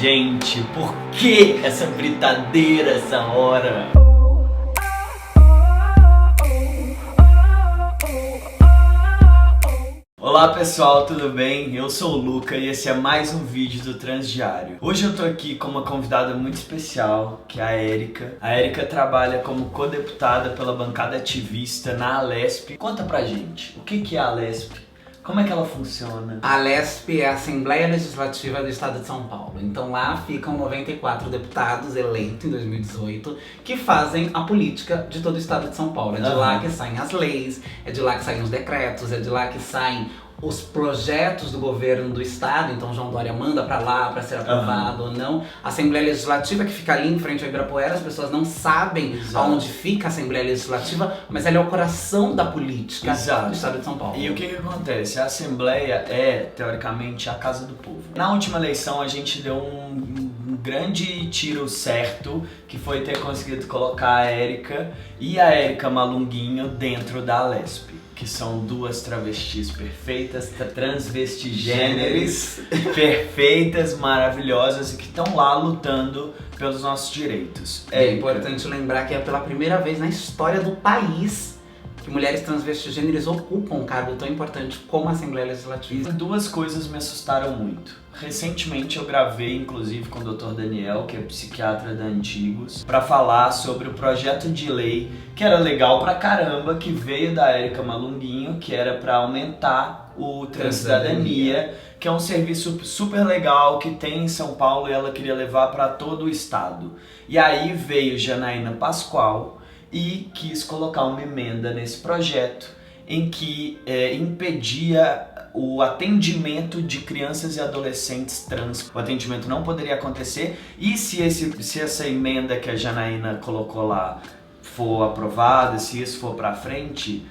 Gente, por que essa britadeira essa hora? Olá pessoal, tudo bem? Eu sou o Luca e esse é mais um vídeo do Transdiário. Hoje eu tô aqui com uma convidada muito especial, que é a Érica. A Érica trabalha como co-deputada pela bancada ativista na Alesp. Conta pra gente, o que é a Alesp? Como é que ela funciona? A Alesp é a Assembleia Legislativa do Estado de São Paulo. Então lá ficam 94 deputados eleitos em 2018 que fazem a política de todo o Estado de São Paulo. É de lá que saem as leis, é de lá que saem os decretos, é de lá que saem os projetos do governo do estado. Então João Dória manda pra lá pra ser aprovado ou não. A Assembleia Legislativa, que fica ali em frente ao Ibirapuera, as pessoas não sabem aonde fica a Assembleia Legislativa, mas ela é o coração da política do estado de São Paulo. E o que acontece? A Assembleia é, teoricamente, a casa do povo. Na última eleição a gente deu um grande tiro certo, que foi ter conseguido colocar a Érica e a Érica Malunguinho dentro da Alesp, que são duas travestis perfeitas, transvestigêneres, perfeitas, maravilhosas e que estão lá lutando pelos nossos direitos. É importante lembrar que é pela primeira vez na história do país que mulheres transvestigêneres ocupam um cargo tão importante como a Assembleia Legislativa. Duas coisas me assustaram muito. Recentemente eu gravei, inclusive, com o Dr. Daniel, que é psiquiatra da Antigos, para falar sobre o projeto de lei que era legal pra caramba, que veio da Érica Malunguinho, que era para aumentar o Transcidadania, que é um serviço super legal que tem em São Paulo e ela queria levar para todo o estado. E aí veio Janaína Pascoal e quis colocar uma emenda nesse projeto em que impedia o atendimento de crianças e adolescentes trans. O atendimento não poderia acontecer e se essa emenda que a Janaína colocou lá for aprovada, se isso for pra frente,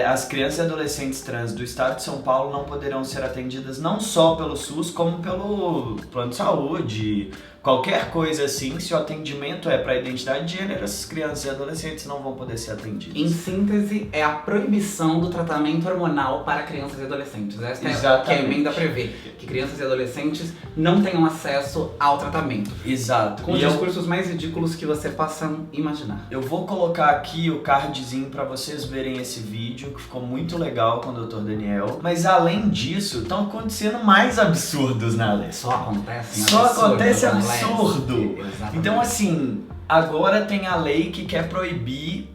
as crianças e adolescentes trans do estado de São Paulo não poderão ser atendidas não só pelo SUS, como pelo plano de saúde, qualquer coisa assim. Se o atendimento é para identidade de gênero, essas crianças e adolescentes não vão poder ser atendidas. Em síntese, é a proibição do tratamento hormonal para crianças e adolescentes. Essa é que a emenda prevê, que crianças e adolescentes não tenham acesso ao tratamento. Exato. Com os discursos mais ridículos que você possa imaginar. Eu vou colocar aqui o cardzinho para vocês verem esse vídeo, que ficou muito legal com o Dr. Daniel. Mas além disso, estão acontecendo mais absurdos na lei. Só acontece absurdo. Então assim, agora tem a lei que quer proibir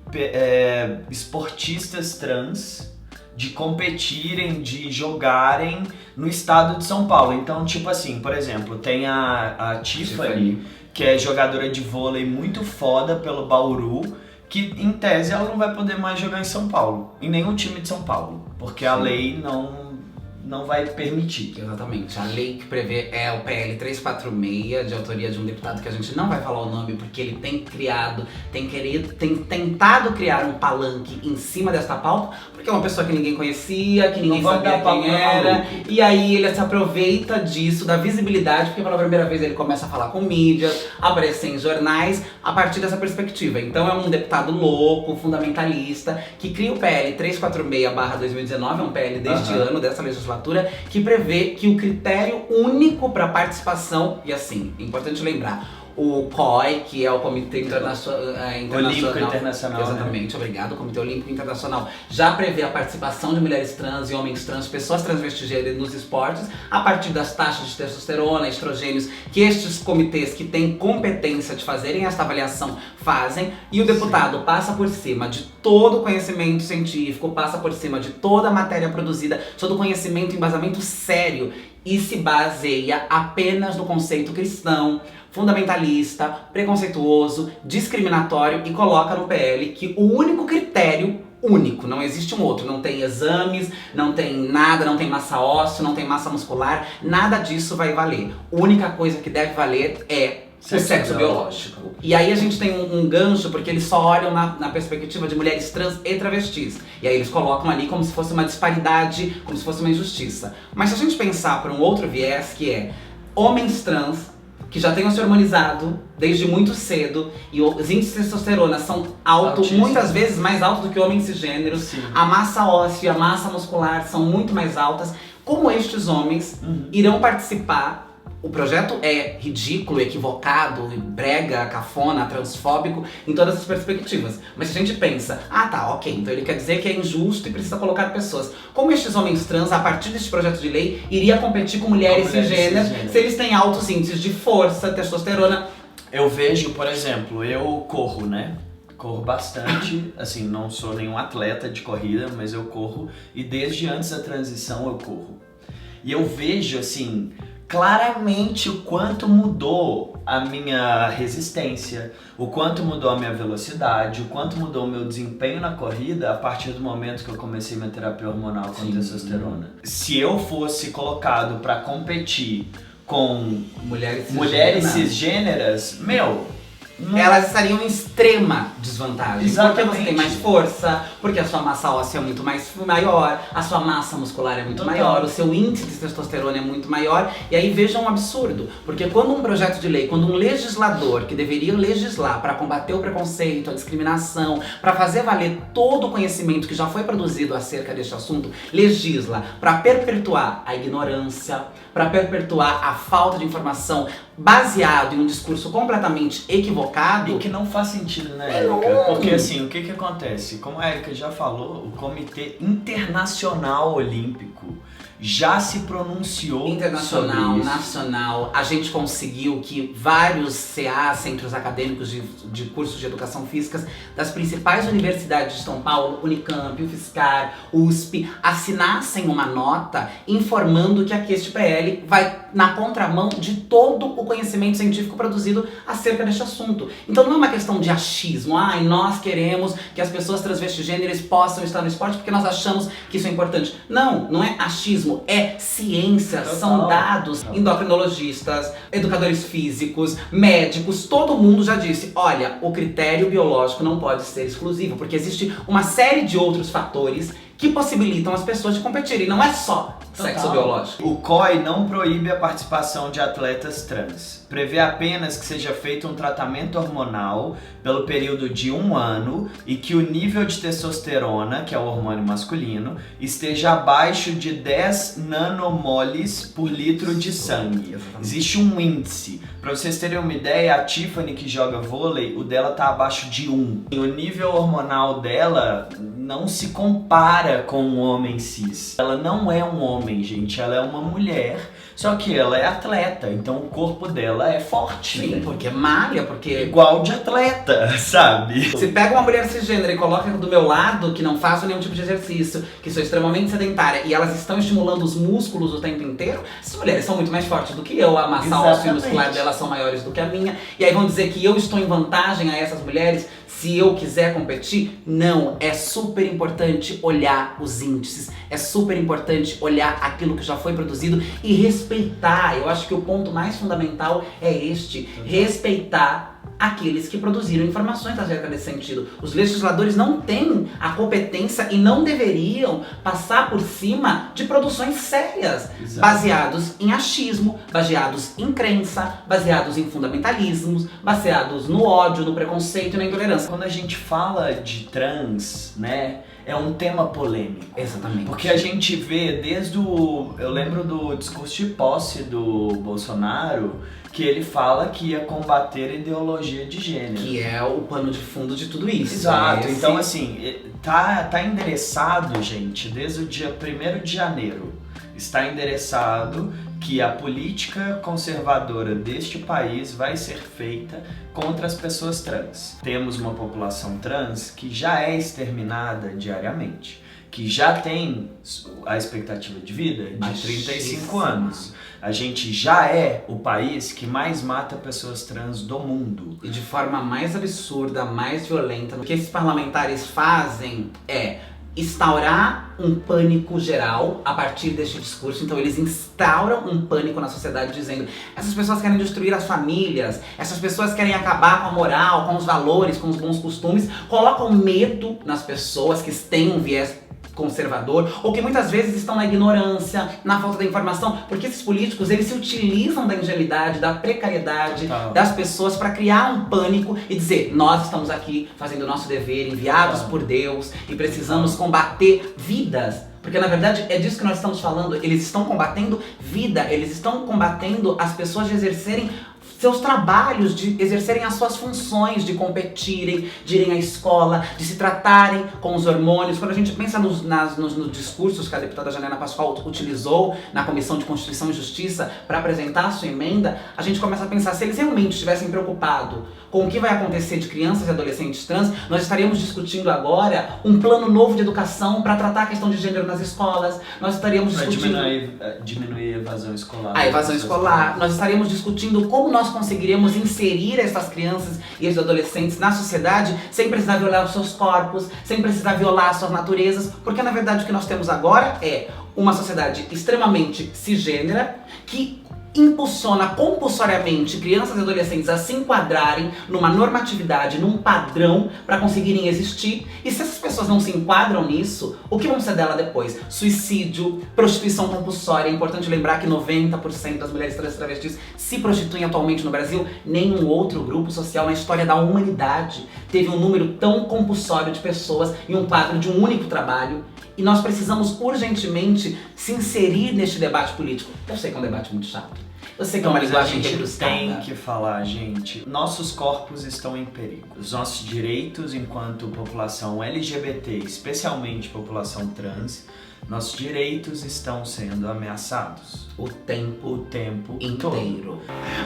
esportistas trans de competirem, de jogarem no estado de São Paulo. Então, tipo assim, por exemplo, tem a Tiffany, que é jogadora de vôlei muito foda pelo Bauru, que em tese ela não vai poder mais jogar em São Paulo, em nenhum time de São Paulo, porque a lei não vai permitir. Exatamente. A lei que prevê é o PL 346, de autoria de um deputado que a gente não vai falar o nome, porque ele tem tentado criar um palanque em cima desta pauta, porque é uma pessoa que ninguém conhecia, que ninguém sabia quem era, e aí ele se aproveita disso, da visibilidade, porque pela primeira vez ele começa a falar com mídias, aparecer em jornais, a partir dessa perspectiva. Então é um deputado louco, fundamentalista, que cria o PL 346/2019, é um PL deste ano, dessa legislatura, que prevê que o critério único para participação, e assim, é importante lembrar, o COI, que é o Comitê Olímpico Internacional. Exatamente, obrigado. O Comitê Olímpico Internacional já prevê a participação de mulheres trans e homens trans, pessoas transvestigêneras nos esportes, a partir das taxas de testosterona, estrogênios, que estes comitês que têm competência de fazerem esta avaliação fazem, e o deputado passa por cima de todo o conhecimento científico, passa por cima de toda a matéria produzida, todo o conhecimento, embasamento sério, e se baseia apenas no conceito cristão, fundamentalista, preconceituoso, discriminatório, e coloca no PL que o único critério, único, não existe um outro, não tem exames, não tem nada, não tem massa óssea, não tem massa muscular, nada disso vai valer. A única coisa que deve valer é o sexo biológico. E aí a gente tem um gancho, porque eles só olham na perspectiva de mulheres trans e travestis. E aí eles colocam ali como se fosse uma disparidade, como se fosse uma injustiça. Mas se a gente pensar por um outro viés, que é homens trans, que já tenham se hormonizado desde muito cedo, e os índices de testosterona são altos, muitas vezes mais altos do que homens cisgêneros, a massa óssea e a massa muscular são muito mais altas. Como estes homens irão participar O projeto é ridículo, equivocado, brega, cafona, transfóbico em todas as perspectivas. Mas se a gente pensa, tá, ok, então ele quer dizer que é injusto e precisa colocar pessoas. Como estes homens trans, a partir deste projeto de lei, iria competir com mulheres cisgêneras se eles têm altos índices de força, testosterona? Eu vejo, por exemplo, eu corro, né? Corro bastante, assim, não sou nenhum atleta de corrida, mas eu corro. E desde antes da transição eu corro. E eu vejo, assim, claramente o quanto mudou a minha resistência, o quanto mudou a minha velocidade, o quanto mudou o meu desempenho na corrida a partir do momento que eu comecei minha terapia hormonal com testosterona. Se eu fosse colocado para competir com mulheres cisgêneras, elas estariam em extrema desvantagem. Exatamente. Porque você tem mais força, porque a sua massa óssea é muito maior, a sua massa muscular é muito maior, o seu índice de testosterona é muito maior. E aí vejam um absurdo, porque quando um projeto de lei, quando um legislador que deveria legislar para combater o preconceito, a discriminação, para fazer valer todo o conhecimento que já foi produzido acerca deste assunto, legisla para perpetuar a ignorância, para perpetuar a falta de informação baseado em um discurso completamente equivocado. E que não faz sentido, né, Erika? Porque assim, o que acontece? Como a Erika já falou, o Comitê Internacional Olímpico já se pronunciou internacional, sobre isso. nacional. A gente conseguiu que vários CA, centros acadêmicos de cursos de educação física, das principais universidades de São Paulo, Unicamp, UFSCar, USP, assinassem uma nota informando que aqui este PL vai na contramão de todo o conhecimento científico produzido acerca deste assunto. Então não é uma questão de achismo, nós queremos que as pessoas transvestigêneras possam estar no esporte porque nós achamos que isso é importante. Não, não é achismo. É ciência, Total. São dados. Endocrinologistas, educadores físicos, médicos, todo mundo já disse, olha, o critério biológico não pode ser exclusivo, porque existe uma série de outros fatores que possibilitam as pessoas de competirem, não é só sexo biológico. O COI não proíbe a participação de atletas trans. Prevê apenas que seja feito um tratamento hormonal pelo período de 1 ano e que o nível de testosterona, que é o hormônio masculino, esteja abaixo de 10 nanomoles por litro de sangue. Existe um índice. Pra vocês terem uma ideia, a Tiffany, que joga vôlei, o dela tá abaixo de 1. E o nível hormonal dela não se compara com um homem cis. Ela não é um homem, gente, ela é uma mulher, só que ela é atleta, então o corpo dela é forte. Sim, porque malha, porque... igual de atleta, sabe? Se pega uma mulher cisgênera e coloca do meu lado, que não faço nenhum tipo de exercício, que sou extremamente sedentária, e elas estão estimulando os músculos o tempo inteiro, essas mulheres são muito mais fortes do que eu, a massa óssea e muscular delas são maiores do que a minha, e aí vão dizer que eu estou em vantagem a essas mulheres se eu quiser competir? Não, é super importante olhar os índices, é super importante olhar aquilo que já foi produzido e respeitar. Eu acho que o ponto mais fundamental é este, respeitar aqueles que produziram informações acerca desse sentido. Os legisladores não têm a competência e não deveriam passar por cima de produções sérias, baseados em achismo, baseados em crença, baseados em fundamentalismos, baseados no ódio, no preconceito e na intolerância. Quando a gente fala de trans, né, é um tema polêmico. Exatamente. Porque a gente vê desde o... eu lembro do discurso de posse do Bolsonaro, que ele fala que ia combater a ideologia de gênero. Que é o pano de fundo de tudo isso. Exato. Então, assim, tá endereçado, gente, desde o dia 1º de janeiro. Está endereçado que a política conservadora deste país vai ser feita contra as pessoas trans. Temos uma população trans que já é exterminada diariamente, que já tem a expectativa de vida de 35 anos. A gente já é o país que mais mata pessoas trans do mundo. E de forma mais absurda, mais violenta. O que esses parlamentares fazem é instaurar um pânico geral a partir deste discurso. Então eles instauram um pânico na sociedade dizendo: essas pessoas querem destruir as famílias, essas pessoas querem acabar com a moral, com os valores, com os bons costumes, colocam medo nas pessoas que têm um viés conservador, ou que muitas vezes estão na ignorância, na falta da informação, porque esses políticos, eles se utilizam da ingenuidade, da precariedade das pessoas para criar um pânico e dizer: nós estamos aqui fazendo o nosso dever, enviados por Deus, e precisamos combater vidas Porque na verdade é disso que nós estamos falando. Eles estão combatendo vida, eles estão combatendo as pessoas de exercerem seus trabalhos, de exercerem as suas funções, de competirem, de irem à escola, de se tratarem com os hormônios. Quando a gente pensa nos discursos que a deputada Janaína Pascoal utilizou na Comissão de Constituição e Justiça para apresentar a sua emenda, a gente começa a pensar, se eles realmente estivessem preocupados com o que vai acontecer de crianças e adolescentes trans, nós estaríamos discutindo agora um plano novo de educação para tratar a questão de gênero nas escolas, nós estaríamos discutindo... diminuir a evasão escolar. A evasão escolar. Nós estaríamos discutindo como nós conseguiríamos inserir essas crianças e esses adolescentes na sociedade sem precisar violar os seus corpos, sem precisar violar as suas naturezas, porque na verdade o que nós temos agora é uma sociedade extremamente cisgênera que impulsiona compulsoriamente crianças e adolescentes a se enquadrarem numa normatividade, num padrão para conseguirem existir. E se essas pessoas não se enquadram nisso, o que vão ser dela depois? Suicídio, prostituição compulsória. É importante lembrar que 90% das mulheres trans e travestis se prostituem atualmente no Brasil. Nenhum outro grupo social na história da humanidade teve um número tão compulsório de pessoas em um quadro de um único trabalho. E nós precisamos urgentemente se inserir neste debate político. Eu sei que é um debate muito chato. Eu sei que é uma linguagem rebuscada. Tem que falar, gente. Nossos corpos estão em perigo. Os nossos direitos enquanto população LGBT, especialmente população trans, nossos direitos estão sendo ameaçados. O tempo inteiro. Todo.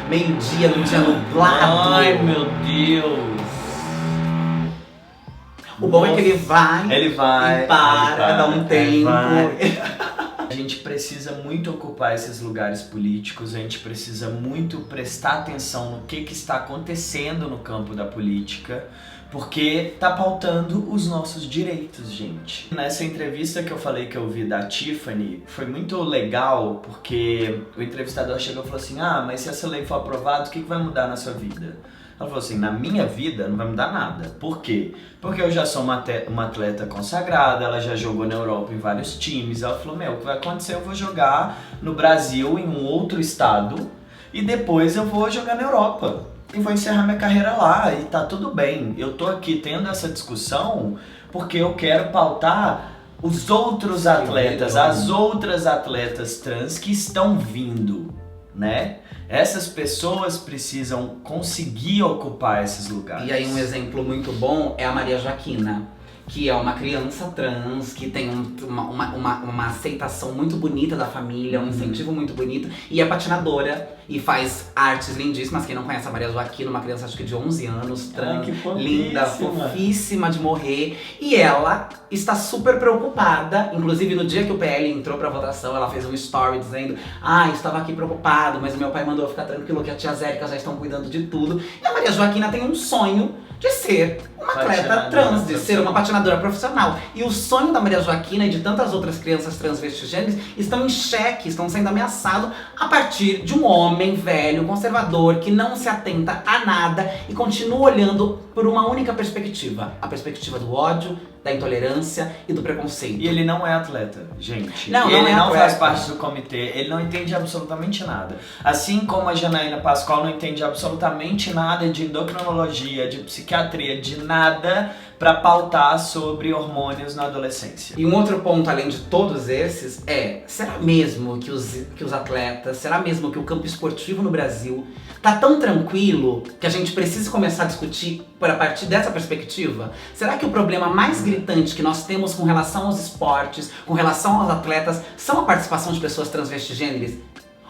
Meio-dia num dia nublado. Ai, meu Deus. O bom é que ele vai e dá um tempo. A gente precisa muito ocupar esses lugares políticos, a gente precisa muito prestar atenção no que está acontecendo no campo da política, porque tá pautando os nossos direitos, gente. Nessa entrevista que eu falei que eu vi da Tiffany, foi muito legal, porque o entrevistador chegou e falou assim: ah, mas se essa lei for aprovada, o que vai mudar na sua vida? Ela falou assim: na minha vida não vai mudar nada. Por quê? Porque eu já sou uma atleta consagrada, ela já jogou na Europa em vários times. Ela falou: meu, o que vai acontecer? Eu vou jogar no Brasil, em um outro estado, e depois eu vou jogar na Europa. E vou encerrar minha carreira lá, e tá tudo bem. Eu tô aqui tendo essa discussão porque eu quero pautar os outros atletas, as outras atletas trans que estão vindo, né? Essas pessoas precisam conseguir ocupar esses lugares. E aí um exemplo muito bom é a Maria Joaquina, que é uma criança trans, que tem uma aceitação muito bonita da família, um incentivo muito bonito, e é patinadora, e faz artes lindíssimas. Quem não conhece a Maria Joaquina, uma criança acho que de 11 anos, trans, linda, fofíssima de morrer, e ela está super preocupada. Inclusive no dia que o PL entrou pra votação, ela fez um story dizendo: ah, estava aqui preocupado, mas o meu pai mandou eu ficar tranquilo que a tia Zérica já estão cuidando de tudo. E a Maria Joaquina tem um sonho de ser uma atleta trans, de ser uma patinadora profissional. E o sonho da Maria Joaquina e de tantas outras crianças transvestigêneras estão em xeque, estão sendo ameaçados a partir de um homem velho, conservador, que não se atenta a nada e continua olhando por uma única perspectiva: a perspectiva do ódio, da intolerância e do preconceito. E ele não é atleta, gente. Não, ele não atleta. faz parte do comitê, ele não entende absolutamente nada. Assim como a Janaína Pascoal não entende absolutamente nada de endocrinologia, de psiquiatria, de nada pra pautar sobre hormônios na adolescência. E um outro ponto, além de todos esses, é: será mesmo que os atletas, será mesmo que o campo esportivo no Brasil tá tão tranquilo que a gente precisa começar a discutir a partir dessa perspectiva? Será que o problema mais gritante que nós temos com relação aos esportes, com relação aos atletas, são a participação de pessoas transvestigêneras?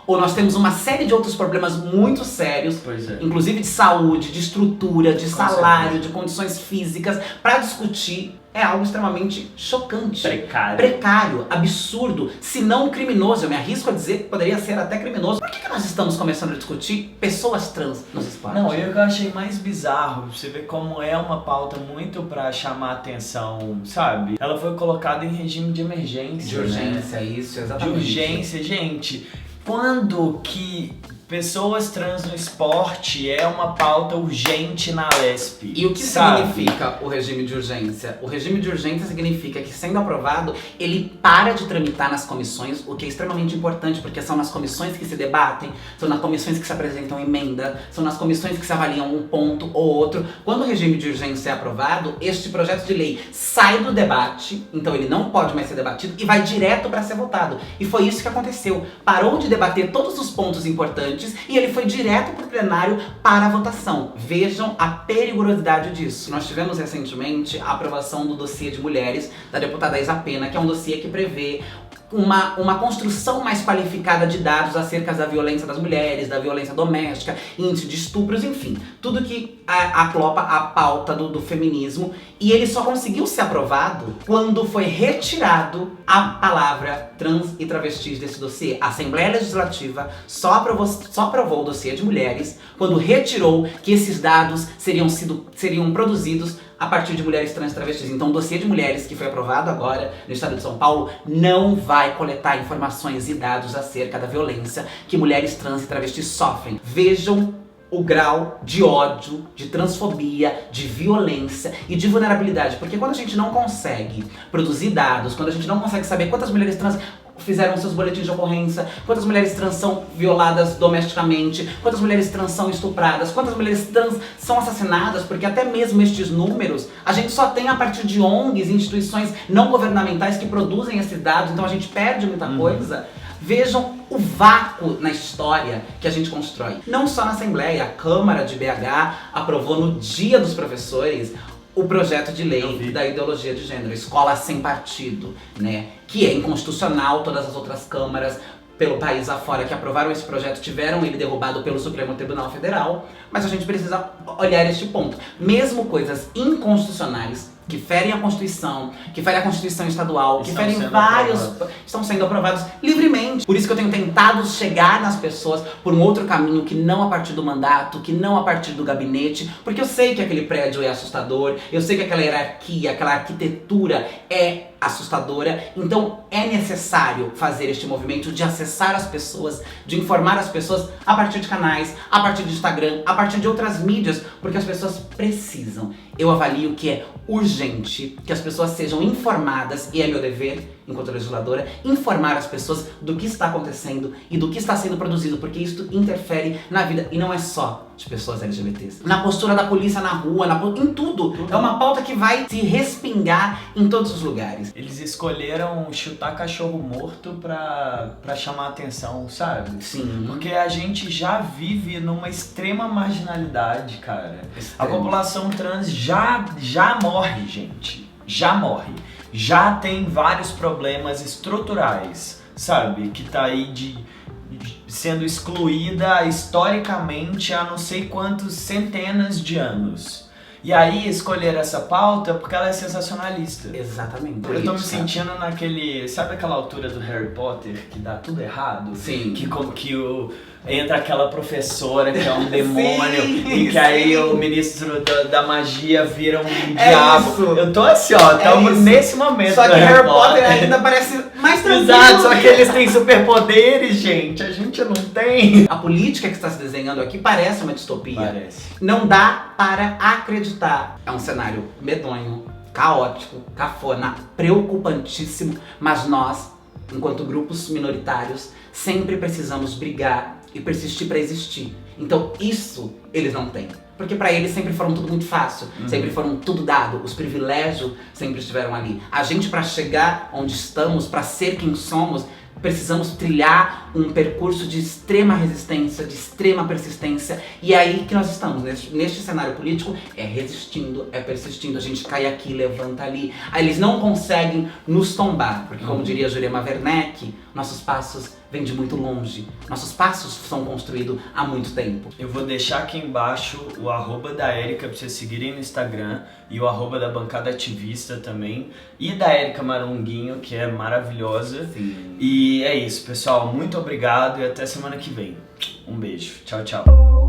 Ou nós temos uma série de outros problemas muito sérios, inclusive de saúde, de estrutura, de salário, de condições físicas, para discutir? É algo extremamente chocante, precário, absurdo, se não criminoso. Eu me arrisco a dizer que poderia ser até criminoso. Por que nós estamos começando a discutir pessoas trans nos esportes? Não, eu achei mais bizarro, você vê como é uma pauta muito pra chamar atenção, sabe? Ela foi colocada em regime de emergência. De urgência, né? Isso, exatamente. De urgência, gente. Quando que pessoas trans no esporte é uma pauta urgente na Lesp. E o que significa o regime de urgência? O regime de urgência significa que, sendo aprovado, ele para de tramitar nas comissões, o que é extremamente importante, porque são nas comissões que se debatem, são nas comissões que se apresentam emenda, são nas comissões que se avaliam um ponto ou outro. Quando o regime de urgência é aprovado, este projeto de lei sai do debate, então ele não pode mais ser debatido e vai direto para ser votado. E foi isso que aconteceu. Parou de debater todos os pontos importantes e ele foi direto para o plenário para a votação. Vejam a periculosidade disso. Nós tivemos recentemente a aprovação do dossiê de mulheres da deputada Isa Pena, que é um dossiê que prevê uma construção mais qualificada de dados acerca da violência das mulheres, da violência doméstica, índice de estupros, enfim, tudo que aclopa a pauta do feminismo. E ele só conseguiu ser aprovado quando foi retirado a palavra trans e travestis desse dossiê. A Assembleia Legislativa só aprovou o dossiê de mulheres quando retirou que esses dados seriam produzidos a partir de mulheres trans e travestis. Então o dossiê de mulheres que foi aprovado agora no estado de São Paulo não vai coletar informações e dados acerca da violência que mulheres trans e travestis sofrem. Vejam o grau de ódio, de transfobia, de violência e de vulnerabilidade. Porque quando a gente não consegue produzir dados, quando a gente não consegue saber quantas mulheres trans fizeram seus boletins de ocorrência, quantas mulheres trans são violadas domesticamente, quantas mulheres trans são estupradas, quantas mulheres trans são assassinadas, porque até mesmo estes números a gente só tem a partir de ONGs, instituições não governamentais que produzem esses dados, então a gente perde muita coisa. Vejam o vácuo na história que a gente constrói. Não só na Assembleia, a Câmara de BH aprovou no Dia dos Professores o projeto de lei da ideologia de gênero, escola sem partido, né? Que é inconstitucional. Todas as outras câmaras pelo país afora que aprovaram esse projeto tiveram ele derrubado pelo Supremo Tribunal Federal, mas a gente precisa olhar este ponto. Mesmo coisas inconstitucionais que ferem a Constituição, que ferem a Constituição estadual, que ferem vários, estão sendo aprovados livremente. Por isso que eu tenho tentado chegar nas pessoas por um outro caminho que não a partir do mandato, que não a partir do gabinete, porque eu sei que aquele prédio é assustador, eu sei que aquela hierarquia, aquela arquitetura é assustadora, então é necessário fazer este movimento de acessar as pessoas, de informar as pessoas a partir de canais, a partir de Instagram, a partir de outras mídias, porque as pessoas precisam. Eu avalio que é urgente que as pessoas sejam informadas, e é meu dever, enquanto legisladora, informar as pessoas do que está acontecendo e do que está sendo produzido, porque isso interfere na vida, e não é só de pessoas LGBTs. Na postura da polícia na rua, em tudo. É uma pauta que vai se respingar em todos os lugares. Eles escolheram chutar cachorro morto pra chamar atenção, sabe? Sim. Porque a gente já vive numa extrema marginalidade, cara. A população trans já morre, gente. Já morre. Já tem vários problemas estruturais, sabe? Que tá aí sendo excluída historicamente há não sei quantos centenas de anos. E aí escolher essa pauta porque ela é sensacionalista. Exatamente. Eu tô me sentindo naquele... Sabe aquela altura do Harry Potter que dá tudo errado? Sim. Entra aquela professora que é um demônio e que aí o ministro da magia vira um diabo. Isso. Eu tô assim, ó, estamos nesse momento. Só que Harry Potter ainda parece mais tranquilo. Exato, só que eles têm superpoderes, gente. A gente não tem. A política que está se desenhando aqui parece uma distopia. Parece. Não dá para acreditar. É um cenário medonho, caótico, cafona, preocupantíssimo, mas nós, enquanto grupos minoritários, sempre precisamos brigar e persistir para existir. Então isso eles não têm. Porque pra eles sempre foram tudo muito fácil, sempre foram tudo dado, os privilégios sempre estiveram ali. A gente, pra chegar onde estamos, pra ser quem somos, precisamos trilhar um percurso de extrema resistência, de extrema persistência, e é aí que nós estamos, neste cenário político, é resistindo, é persistindo, a gente cai aqui, levanta ali. Aí eles não conseguem nos tombar, porque como diria Jurema Werneck, nossos passos vêm de muito longe, nossos passos são construídos há muito tempo. Eu vou deixar aqui embaixo o @ da Érica pra vocês seguirem no Instagram e o @ da Bancada Ativista também, e da Érica Marunguinho, que é maravilhosa. Sim. E é isso, pessoal. Muito obrigado e até semana que vem. Um beijo. Tchau, tchau.